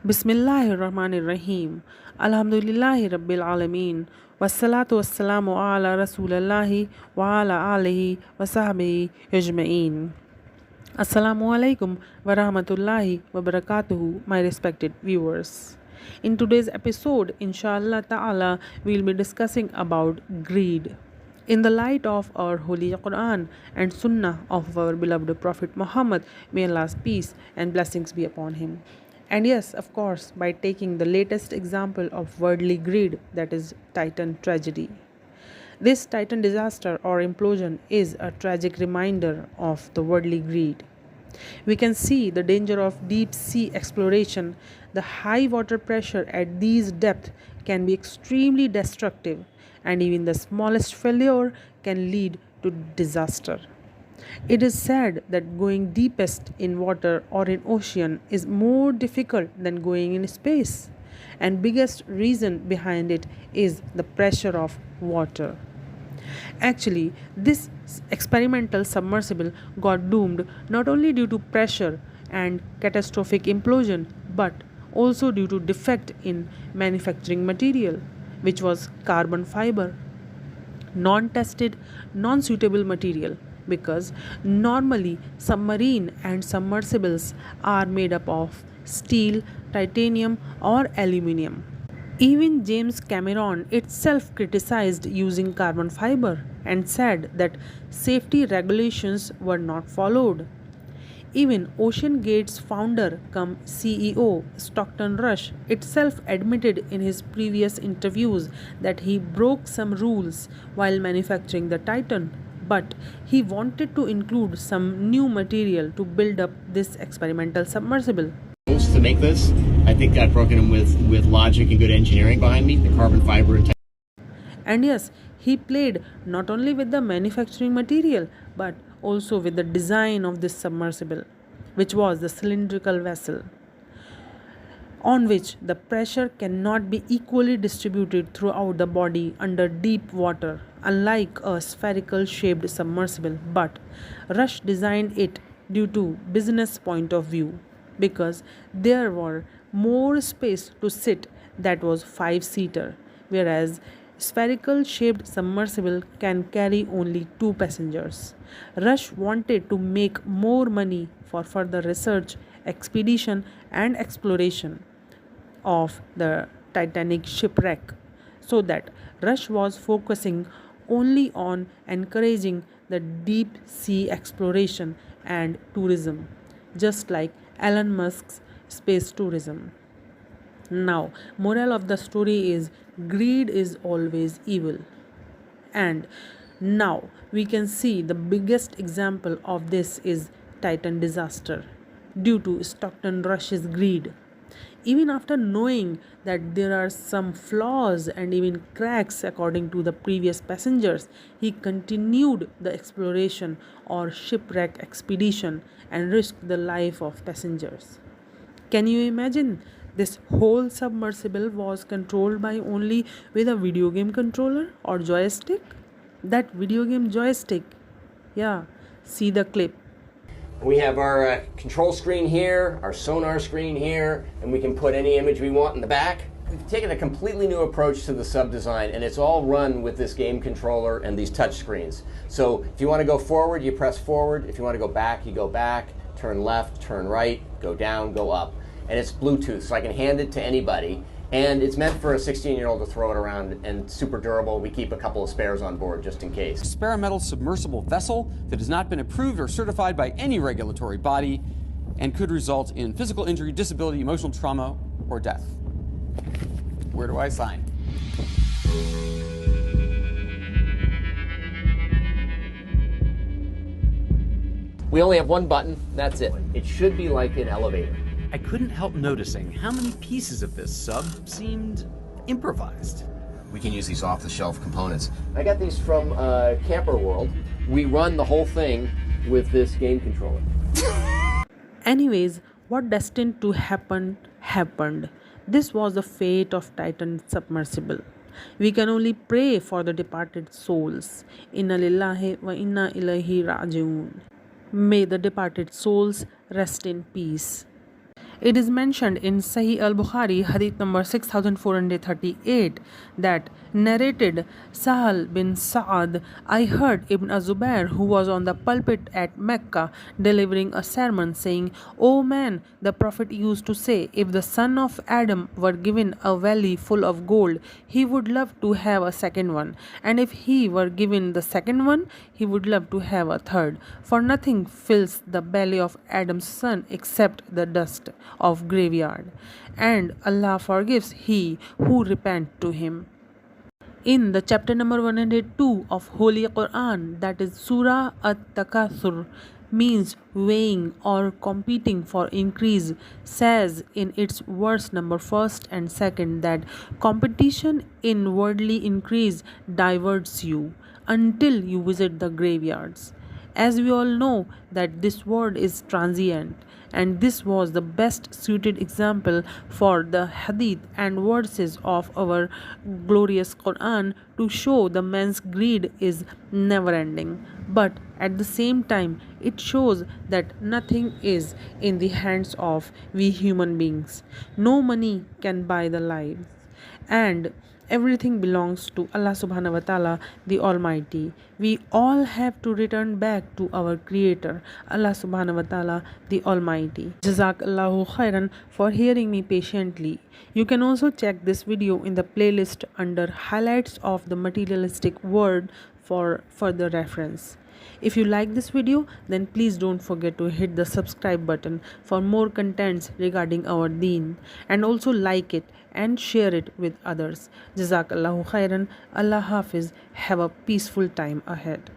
Bismillahirrahmanirrahim. Alhamdulillahi Rabbil Alameen. Wassalatu wassalamu ala Rasulillahi wa ala alihi wa sahbihi ajma'een. Assalamu alaikum wa rahmatullahi wa barakatuhu, my respected viewers. In today's episode, inshallah ta'ala, we'll be discussing about greed. In the light of our Holy Qur'an and Sunnah of our beloved Prophet Muhammad, may Allah's peace and blessings be upon him. And yes, of course, by taking the latest example of worldly greed, that is Titan tragedy. This Titan disaster or implosion is a tragic reminder of the worldly greed. We can see the danger of deep sea exploration. The high water pressure at these depths can be extremely destructive, and even the smallest failure can lead to disaster. It is said that going deepest in water or in ocean is more difficult than going in space, and biggest reason behind it is the pressure of water. Actually, this experimental submersible got doomed not only due to pressure and catastrophic implosion, but also due to defect in manufacturing material, which was carbon fiber, non-tested, non-suitable material, because normally submarine and submersibles are made up of steel, titanium or aluminium. Even James Cameron itself criticized using carbon fiber and said that safety regulations were not followed. Even OceanGate's founder cum CEO Stockton Rush itself admitted in his previous interviews that he broke some rules while manufacturing the Titan, but he wanted to include some new material to build up this experimental submersible. To make this, I think I've broken them with logic and good engineering behind me, the carbon fiber and yes, he played not only with the manufacturing material but also with the design of this submersible, which was the cylindrical vessel on which the pressure cannot be equally distributed throughout the body under deep water, unlike a spherical shaped submersible. But Rush designed it due to business point of view, because there were more space to sit that was 5-seater, whereas spherical shaped submersible can carry only 2 passengers. Rush wanted to make more money for further research, expedition and exploration of the Titanic shipwreck, so that Rush was focusing only on encouraging the deep sea exploration and tourism, just like Elon Musk's space tourism. Now, moral of the story is greed is always evil. And now we can see the biggest example of this is Titan disaster due to Stockton Rush's greed. Even after knowing that there are some flaws and even cracks according to the previous passengers, he continued the exploration or shipwreck expedition and risked the life of passengers. Can you imagine? This whole submersible was controlled by only with a video game controller or joystick. That video game joystick. Yeah, see the clip. We have our control screen here, our sonar screen here, and we can put any image we want in the back. We've taken a completely new approach to the sub design, and it's all run with this game controller and these touch screens. So if you want to go forward, you press forward. If you want to go back, you go back. Turn left, turn right, go down, go up. And it's Bluetooth, so I can hand it to anybody. And it's meant for a 16-year-old to throw it around, and super durable. We keep a couple of spares on board just in case. Experimental submersible vessel that has not been approved or certified by any regulatory body and could result in physical injury, disability, emotional trauma, or death. Where do I sign? We only have one button, that's it. It should be like an elevator. I couldn't help noticing how many pieces of this sub seemed improvised. We can use these off-the-shelf components. I got these from Camper World. We run the whole thing with this game controller. Anyways, what destined to happen happened. This was the fate of Titan submersible. We can only pray for the departed souls. Inna lillahi wa inna ilaihi raji'un. May the departed souls rest in peace. It is mentioned in Sahih al-Bukhari, hadith number 6438, that narrated Sahal bin Sa'ad, I heard Ibn Azubair, who was on the pulpit at Mecca, delivering a sermon, saying, O man, the Prophet used to say, if the son of Adam were given a valley full of gold, he would love to have a second one, and if he were given the second one, he would love to have a third. For nothing fills the belly of Adam's son except the dust of graveyard, and Allah forgives he who repent to him. In the chapter number 102 of Holy Qur'an, that is Surah At-Takathur, means weighing or competing for increase, says in its verse number 1st and 2nd that competition in worldly increase diverts you until you visit the graveyards. As we all know that this world is transient, and this was the best suited example for the hadith and verses of our glorious Qur'an to show the man's greed is never ending. But at the same time, it shows that nothing is in the hands of we human beings. No money can buy the lives, and everything belongs to Allah subhanahu wa ta'ala, the Almighty. We all have to return back to our Creator, Allah subhanahu wa ta'ala, the Almighty. Jazakallahu khairan for hearing me patiently. You can also check this video in the playlist under highlights of the materialistic world for further reference. If you like this video, then please don't forget to hit the subscribe button for more contents regarding our deen, and also like it and share it with others. Jazakallahu khairan. Allah Hafiz. Have a peaceful time ahead.